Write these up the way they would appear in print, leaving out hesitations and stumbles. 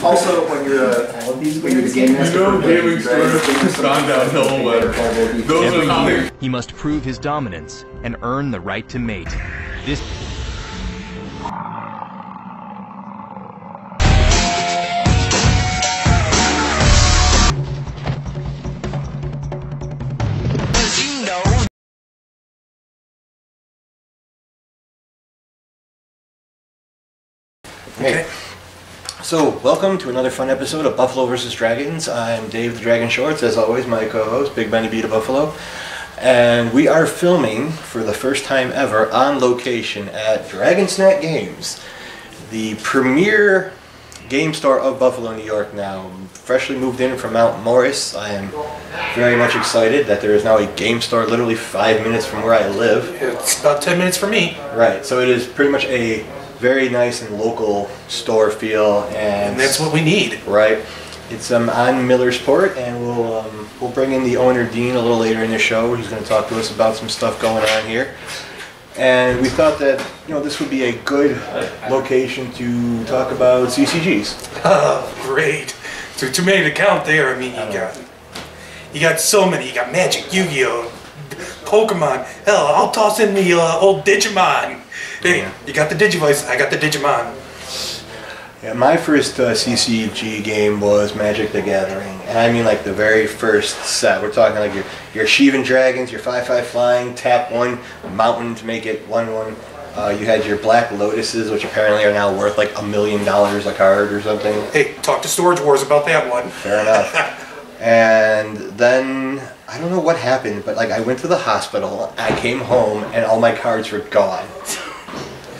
Also, when you're the game master, gaming stores gone downhill when those are nothing. He must prove his dominance and earn the right to mate. This Okay. So, welcome to another fun episode of Buffalo vs. Dragons. I'm Dave the Dragon Shorts, as always, my co-host, Big Benny B to Buffalo. And we are filming for the first time ever on location at Snapped Games, the premier game store of Buffalo, New York now. Freshly moved in from Mount Morris. I am very much excited that there is now a game store literally 5 minutes from where I live. It's about 10 minutes from me. Right, so it is pretty much a very nice and local store feel, and that's what we need. Right, it's on Millersport, and we'll bring in the owner Dean a little later in the show. He's going to talk to us about some stuff going on here, and we thought that this would be a good location to talk about CCGs. Oh, great! Too many to count there. I mean, you got so many. You got Magic, Yu-Gi-Oh, Pokemon. Hell, I'll toss in the old Digimon. Hey, you got the Digivice, I got the Digimon. Yeah, my first CCG game was Magic the Gathering, and I mean like the very first set. We're talking like your Sheevan Dragons, your 5/5 flying, tap one mountain to make it 1/1. You had your Black Lotuses, which apparently are now worth like $1 million a card or something. Hey, talk to Storage Wars about that one. Fair enough. And then I don't know what happened, but like I went to the hospital, I came home, and all my cards were gone.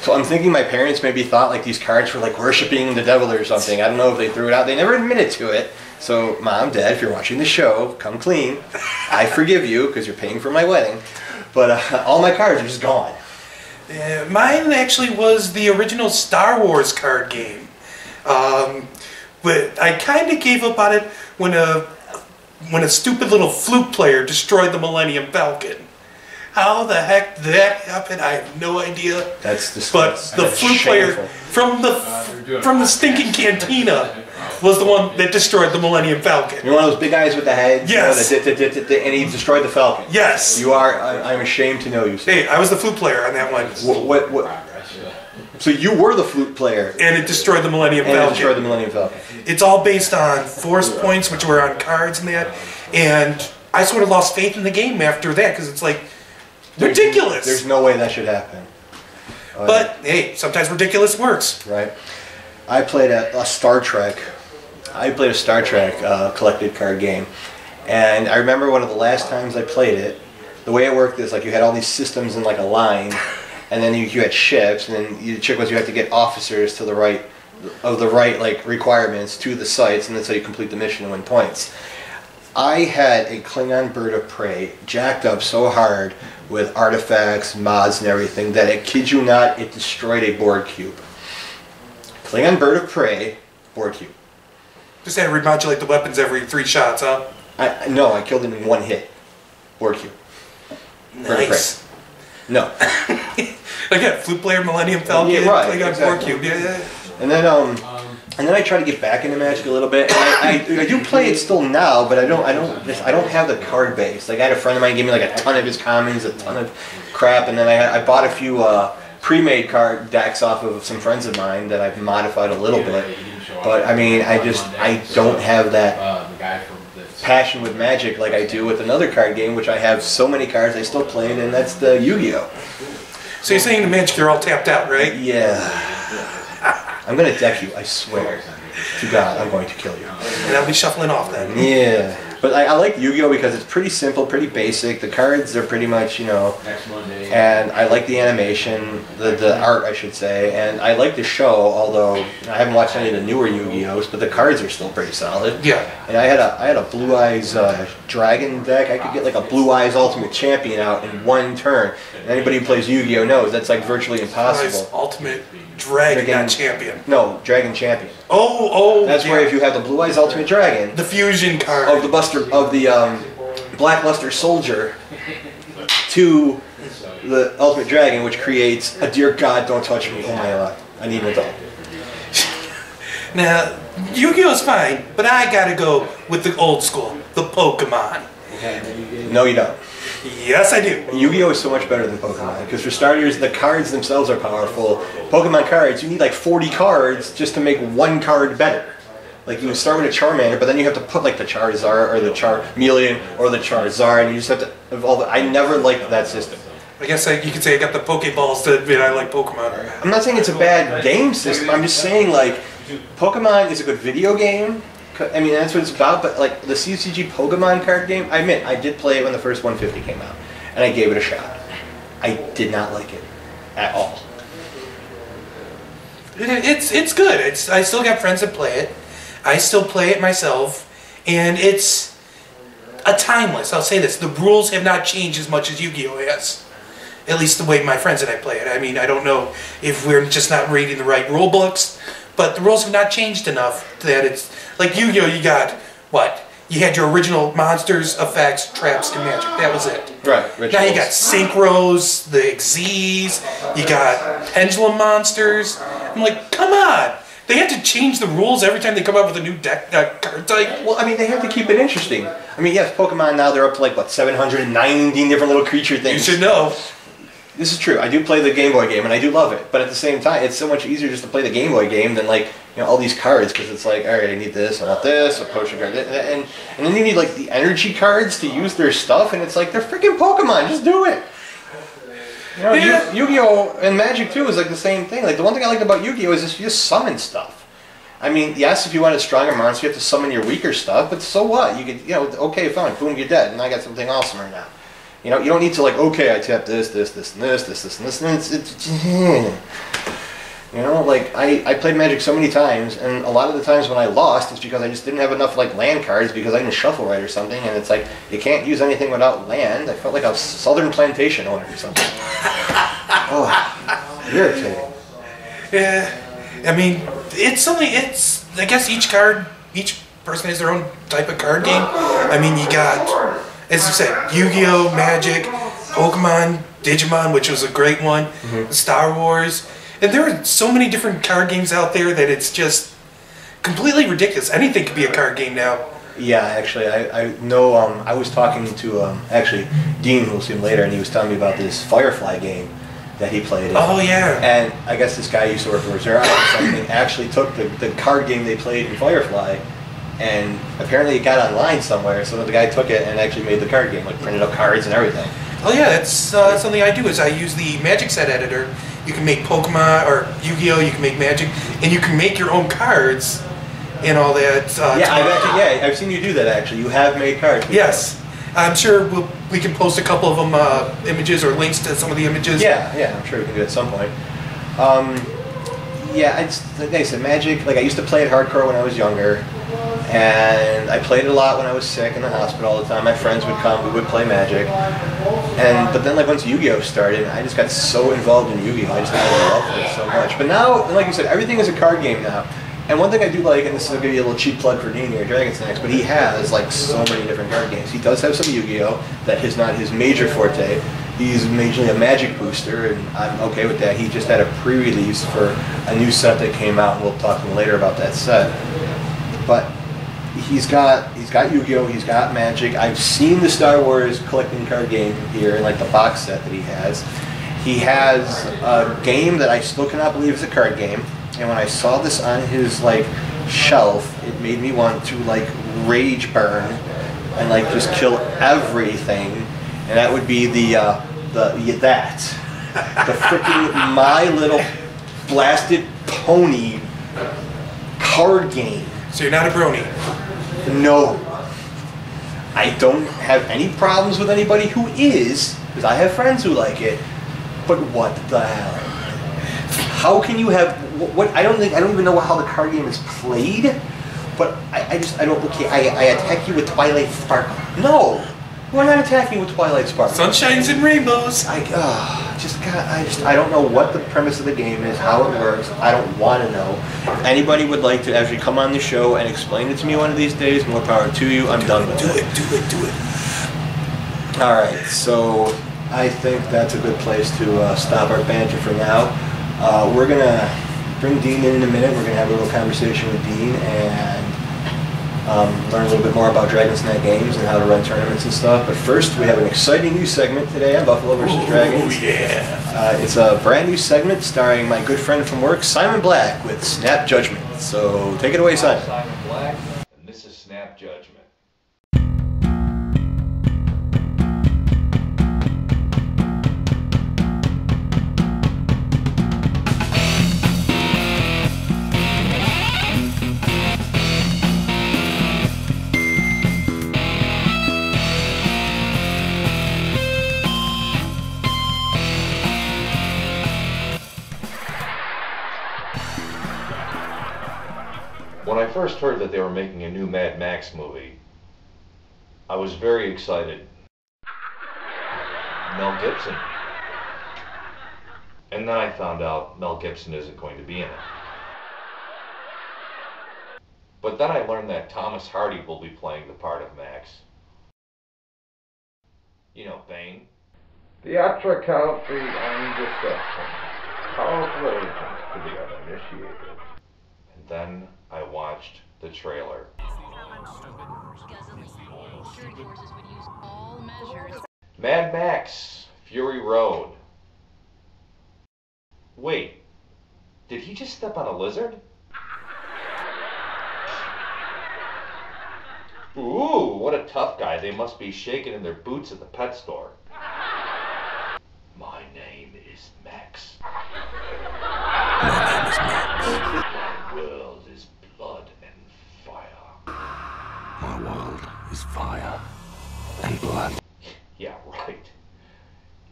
So I'm thinking my parents maybe thought like these cards were like worshiping the devil or something. I don't know if they threw it out. They never admitted to it. So Mom, Dad, if you're watching the show, come clean. I forgive you because you're paying for my wedding. But all my cards are just gone. Mine actually was the original Star Wars card game. But I kind of gave up on it when a stupid little flute player destroyed the Millennium Falcon. How the heck did that happen? I have no idea. That's disgusting. But the flute player from the stinking cantina was the one that destroyed the Millennium Falcon. You're one of those big guys with the head. Yes. And he destroyed the Falcon. Yes. You are. I'm ashamed to know you. Sir. Hey, I was the flute player on that one. What? So you were the flute player. And it destroyed the Millennium Falcon. And it destroyed the Millennium Falcon. It's all based on force points, which were on cards and that. And I sort of lost faith in the game after that because it's like ridiculous. There's no way that should happen. But hey, sometimes ridiculous works. Right. I played a Star Trek. Collected card game, and I remember one of the last times I played it. The way it worked is like you had all these systems in like a line, and then you had ships, and then the trick was you had to get officers to the right like requirements to the sites, and that's how you complete the mission and win points. I had a Klingon bird of prey jacked up so hard with artifacts, mods, and everything that, I kid you not, it destroyed a board cube. Klingon bird of prey, board cube. Just had to remodulate the weapons every 3 shots, huh? No, I killed him in 1 hit. Board cube. Nice. No. Again, flute player, Millennium Falcon, yeah, right, Klingon exactly. board cube. Yeah. And then I try to get back into Magic a little bit. And I do play it still now, but I don't have the card base. Like I had a friend of mine give me like a ton of his commons, a ton of crap, and then I bought a few pre-made card decks off of some friends of mine that I've modified a little bit. But I mean, I don't have that passion with Magic like I do with another card game, which I have so many cards I still play, and that's the Yu-Gi-Oh. So you're saying the Magic, you're all tapped out, right? Yeah. I'm going to deck you, I swear. To God, I'm going to kill you. And I'll be shuffling off then. Yeah. But I like Yu-Gi-Oh because it's pretty simple, pretty basic. The cards are pretty much, and I like the animation, the art, I should say, and I like the show, although I haven't watched any of the newer Yu-Gi-Ohs, but the cards are still pretty solid. Yeah. And I had a Blue Eyes Dragon deck. I could get like a Blue Eyes Ultimate Champion out in 1 turn. And anybody who plays Yu-Gi-Oh knows that's like virtually impossible. Blue Eyes Ultimate Dragon, not Champion. No, Dragon Champion. Oh, that's where if you have the Blue Eyes Ultimate Dragon, the fusion card of the Black Luster Soldier to the Ultimate Dragon, which creates a Dear God Don't Touch Me. Oh my God, I need an adult. Now, Yu-Gi-Oh's fine, but I gotta go with the old school, the Pokemon. No, you don't. Yes, I do. Yu-Gi-Oh is so much better than Pokemon because for starters, the cards themselves are powerful. Pokemon cards, you need like 40 cards just to make one card better. Like you would start with a Charmander, but then you have to put like the Charizard or the Charmeleon or the Charizard, and you just have to evolve it. I never liked that system. I guess you could say I got the Pokeballs to admit I like Pokemon. I'm not saying it's a bad game system. I'm just saying like Pokemon is a good video game. I mean, that's what it's about, but like the CCG Pokemon card game, I admit, I did play it when the first 150 came out, and I gave it a shot. I did not like it at all. It's good. I still got friends that play it. I still play it myself, and it's a timeless. I'll say this: the rules have not changed as much as Yu-Gi-Oh has. At least the way my friends and I play it. I mean, I don't know if we're just not reading the right rule books, but the rules have not changed enough that it's like Yu-Gi-Oh. You got what? You had your original monsters, effects, traps, and magic. That was it. Right. Rituals. Now you got synchros, the Xyz, you got pendulum monsters. I'm like, come on! They have to change the rules every time they come up with a new deck card type. Well, I mean, they have to keep it interesting. I mean, yes, Pokemon now they're up to like what 790 different little creature things. You should know. This is true. I do play the Game Boy game, and I do love it. But at the same time, it's so much easier just to play the Game Boy game than like all these cards, because it's like, all right, I need this, I want this, a potion card, and then you need like the energy cards to use their stuff, and it's like they're freaking Pokemon. Just do it. Yu-Gi-Oh! And Magic too is like the same thing. Like the one thing I liked about Yu-Gi-Oh! Is you just summon stuff. I mean, yes, if you want a stronger monster, you have to summon your weaker stuff, but so what? You could, okay, fine, boom, you're dead, and I got something awesomer now. You don't need to like, okay, I tap this, and this, and like I played Magic so many times, and a lot of the times when I lost, it's because I just didn't have enough like land cards because I didn't shuffle right or something, and it's like you can't use anything without land. I felt like a southern plantation owner or something. Oh, irritating. Yeah, I mean, I guess each person has their own type of card game. I mean, you got, as you said, Yu-Gi-Oh, Magic, Pokemon, Digimon, which was a great one, Star Wars. And there are so many different card games out there that it's just completely ridiculous. Anything could be a card game now. Yeah, actually, I know, I was talking to, actually, Dean, who we'll see him later, and he was telling me about this Firefly game that he played in. Oh, yeah. And I guess this guy used to work for Xerox and actually took the card game they played in Firefly, and apparently it got online somewhere, so the guy took it and actually made the card game, like printed up cards and everything. Oh yeah, that's something I do, is I use the Magic Set Editor. You can make Pokemon, or Yu-Gi-Oh, you can make Magic, and you can make your own cards and all that. I've seen you do that actually. You have made cards. Yes. I'm sure we can post a couple of them, images or links to some of the images. Yeah, I'm sure we can do it at some point. Like I said, Magic, like I used to play it hardcore when I was younger, and I played it a lot when I was sick in the hospital all the time. My friends would come, we would play Magic, but then like once Yu-Gi-Oh started, I just got so involved in Yu-Gi-Oh, I just got in love with it so much. But now, like you said, everything is a card game now. And one thing I do like, and this will give you a little cheap plug for Dean here, Dragon Snacks, but he has like so many different card games. He does have some Yu-Gi-Oh that is not his major forte. He's majorly a Magic booster, and I'm okay with that. He just had a pre-release for a new set that came out, and we'll talk later about that set. But he's got Yu-Gi-Oh, he's got Magic. I've seen the Star Wars collecting card game here, like the box set that he has. He has a game that I still cannot believe is a card game. And when I saw this on his like shelf, it made me want to like rage burn and like just kill everything. And that would be the freaking My Little Blasted Pony card game. So you're not a brony? No. I don't have any problems with anybody who is, because I have friends who like it. But what the hell? How can you have what? I don't even know how the card game is played. But I don't. Okay, I attack you with Twilight Sparkle. No, we're not attacking with Twilight Sparkle. Sunshines and rainbows. I don't know what the premise of the game is, how it works. I don't want to know. If anybody would like to actually come on the show and explain it to me one of these days, more power to you. I'm done with it. Do it. All right, so I think that's a good place to stop our banter for now. We're gonna bring Dean in a minute. We're going to have a little conversation with Dean and learn a little bit more about Dragon's Den games and how to run tournaments and stuff. But first, we have an exciting new segment today on Buffalo vs. Dragons. Oh, yeah. It's a brand new segment starring my good friend from work, Simon Black, with Snapped Judgement. So take it away, Simon. I'm Simon Black, and this is Snapped Judgement. When I first heard that they were making a new Mad Max movie, I was very excited. Mel Gibson. And then I found out Mel Gibson isn't going to be in it. But then I learned that Thomas Hardy will be playing the part of Max. You know, Bane. Theatricality and deception. Powerful agents to the uninitiated. And then I watched the trailer. Mad Max, Fury Road. Wait, did he just step on a lizard? Ooh, what a tough guy. They must be shaking in their boots at the pet store. My name is Max. My name is Max. My world is blood and fire. My world is fire and blood. Yeah, right.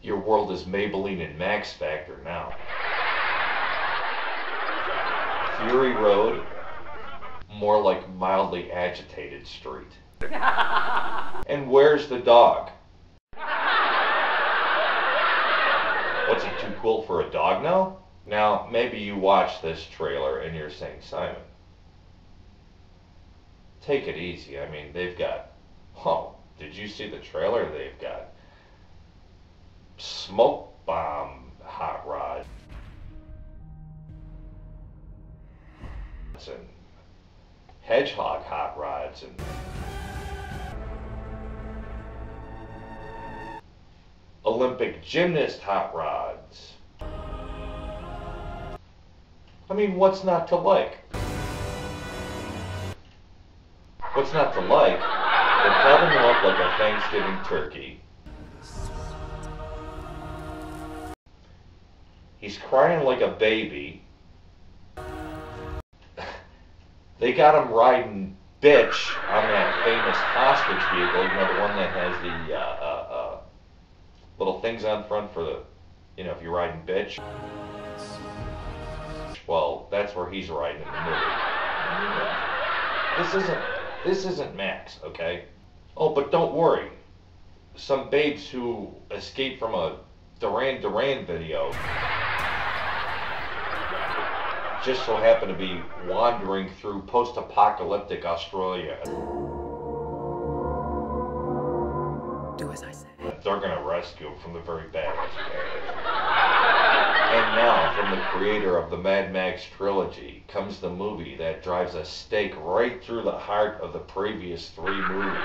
Your world is Maybelline and Max Factor now. Fury Road, more like mildly agitated street. And where's the dog? What's he, too cool for a dog now? Now, maybe you watch this trailer and you're saying, Simon, take it easy. I mean, they've got, oh, did you see the trailer? They've got smoke bomb hot rods and hedgehog hot rods and Olympic gymnast hot rods. I mean, what's not to like? What's not to like? They're carving him up like a Thanksgiving turkey. He's crying like a baby. They got him riding bitch on that famous hostage vehicle, you know, the one that has the little things on front for the, you know, if you're riding bitch. Well, that's where he's riding in the movie. This isn't Max, okay? Oh, but don't worry. Some babes who escaped from a Duran Duran video just so happen to be wandering through post-apocalyptic Australia. Do as I say. They're gonna rescue him from the very badass guys. And now, from the creator of the Mad Max trilogy, comes the movie that drives a stake right through the heart of the previous three movies.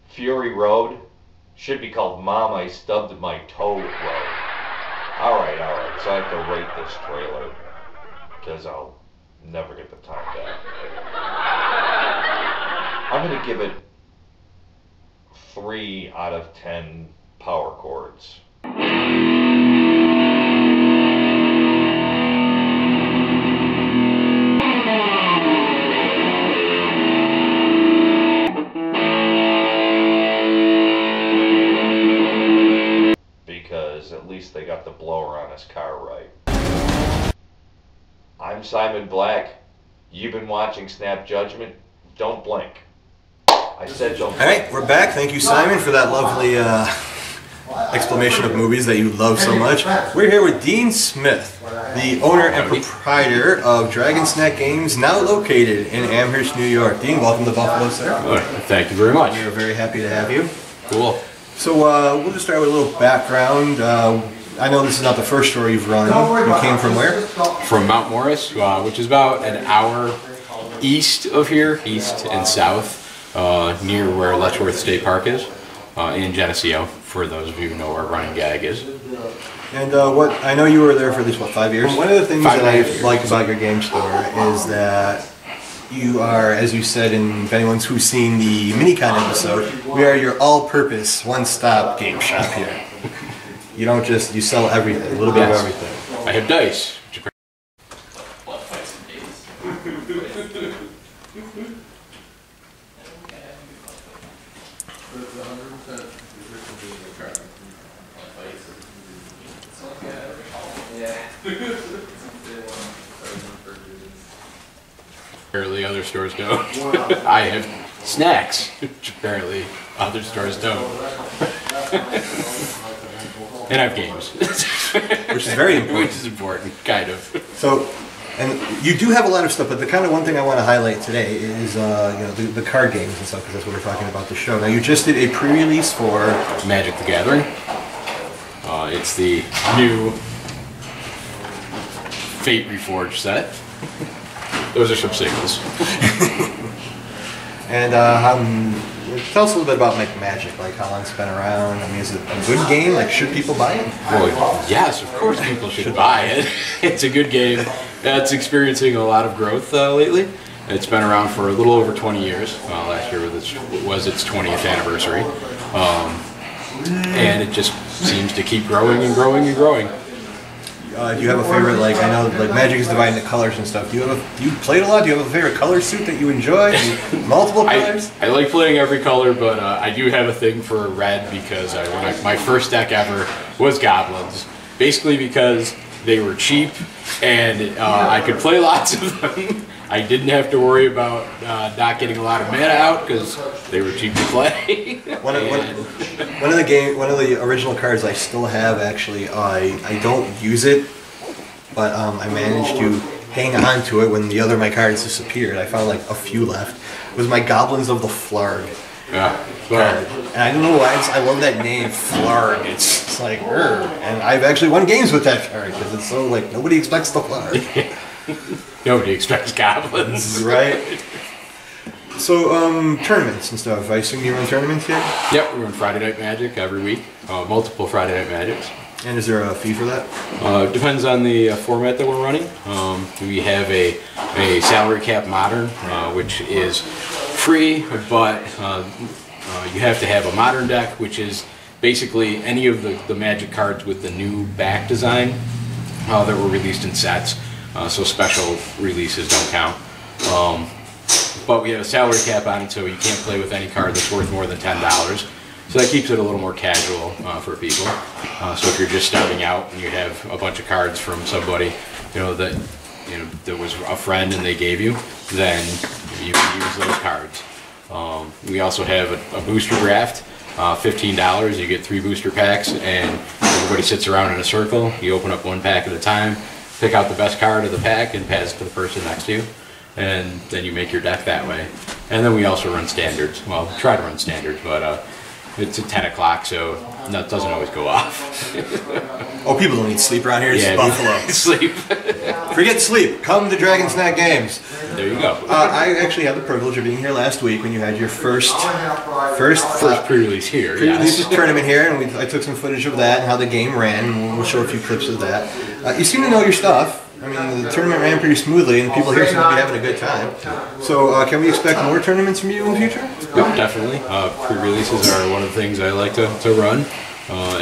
Fury Road should be called Mom, I Stubbed My Toe Road. Alright, so I have to rate this trailer, because I'll never get the time back. I'm going to give it 3 out of 10 power chords. Because at least they got the blower on his car right. I'm Simon Black. You've been watching Snapped Judgement. Don't blink. I said don't blink. Alright, we're back. Thank you, Simon, for that lovely explanation of movies that you love so much. We're here with Dean Smith, the owner and proprietor of Dragon's Den Games, now located in Amherst, New York. Dean, welcome to Buffalo, sir. Thank you very much. We're very happy to have you. Cool. So we'll just start with a little background. I know this is not the first store you've run. You came from where? From Mount Morris, which is about an hour east of here, east and south, near where Letchworth State Park is, in Geneseo, for those of you who know where Running Gag is. And I know you were there for at least, 5 years? One of the things that I like about your game store is that you are, as you said, if anyone's who's seen the Minicon episode, we are your all-purpose, one-stop game shop here. You don't you sell everything, a little bit of everything. I have dice. Apparently other stores don't. I have snacks, which apparently other stores don't. And I have games. Which is very important. Which is important, kind of. So, and you do have a lot of stuff, but the kind of one thing I want to highlight today is the card games and stuff, because that's what we're talking about the show. Now, you just did a pre-release for Magic the Gathering. It's the new Fate Reforged set. Those are some singles. And tell us a little bit about Magic, like how long it's been around. I mean, is it a good game? Like, should people buy it? Well, yes, of course people should buy it. It's a good game. It's experiencing a lot of growth lately. It's been around for a little over 20 years. Last year was its 20th anniversary. And it just seems to keep growing and growing and growing. Do you have a favorite, I know Magic is divided into colors and stuff. Do you play it a lot? Do you have a favorite color suit that you enjoy? Multiple colors? I like playing every color, but I do have a thing for red because my first deck ever was Goblins. Basically because they were cheap and I could play lots of them. I didn't have to worry about not getting a lot of mana out because they were cheap to play. One of the original cards I still have, actually. I don't use it, but I managed to hang on to it when my cards disappeared. I found a few left. It was my Goblins of the Flarg. Yeah. Card. And I don't know why, I love that name, Flarg. It's like, and I've actually won games with that card because it's so nobody expects the Flarg. Nobody expects Goblins. Right. So, tournaments and stuff. I assume you run tournaments here? Yep, we run Friday Night Magic every week. Multiple Friday Night Magics. And is there a fee for that? Depends on the format that we're running. We have a salary cap modern, which is free, but you have to have a modern deck, which is basically any of the Magic cards with the new back design that were released in sets. So special releases don't count. But we have a salary cap on it, so you can't play with any card that's worth more than $10. So that keeps it a little more casual for people. So if you're just starting out and you have a bunch of cards from somebody, that was a friend and they gave you, then you can use those cards. We also have a booster draft, $15. You get 3 booster packs, and everybody sits around in a circle. You open up one pack at a time, pick out the best card of the pack, and pass it to the person next to you. And then you make your deck that way. And then we also run standards. Well, try to run standards, but it's at 10 o'clock, so that doesn't always go off. Oh, people don't need sleep around here. It's Buffalo. Sleep. Forget sleep. Come to Dragon Snack Games. There you go. I actually had the privilege of being here last week when you had your first pre-release here. Pre-release tournament here, and I took some footage of that and how the game ran. And we'll show a few clips of that. You seem to know your stuff. I mean, the tournament ran pretty smoothly, and the people here seem to be having a good time. So, can we expect more tournaments from you in the future? Yep, definitely. Pre-releases are one of the things I like to run.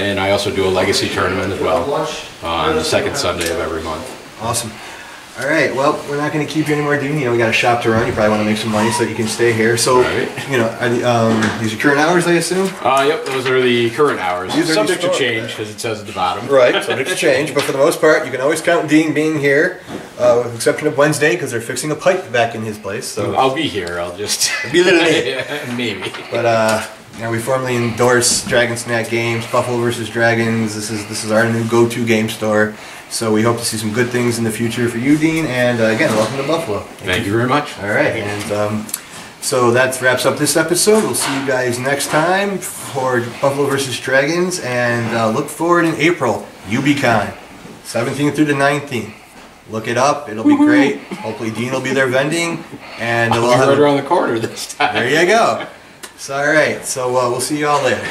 And I also do a legacy tournament as well on the second Sunday of every month. Awesome. All right, well, we're not going to keep you anymore, Dean. We got a shop to run. You probably want to make some money so that you can stay here. So, these are current hours, I assume? Yep, those are the current hours. Subject to change, because it says at the bottom. Right, subject to change. But for the most part, you can always count Dean being here, with the exception of Wednesday, because they're fixing a pipe back in his place. So I'll be here. I'll just... be there today. Maybe. But, we formally endorse Dragon Snack Games, Buffalo vs. Dragons. This is our new go-to game store. So we hope to see some good things in the future for you, Dean. And again, welcome to Buffalo. Thank you very much. All right, and So that wraps up this episode. We'll see you guys next time for Buffalo vs. Dragons, and look forward in April, UBCon, 17th through the 19th. Look it up. It'll be great. Hopefully Dean will be there vending, and I'll be right around the corner this time. There you go. So all right. So we'll see you all later.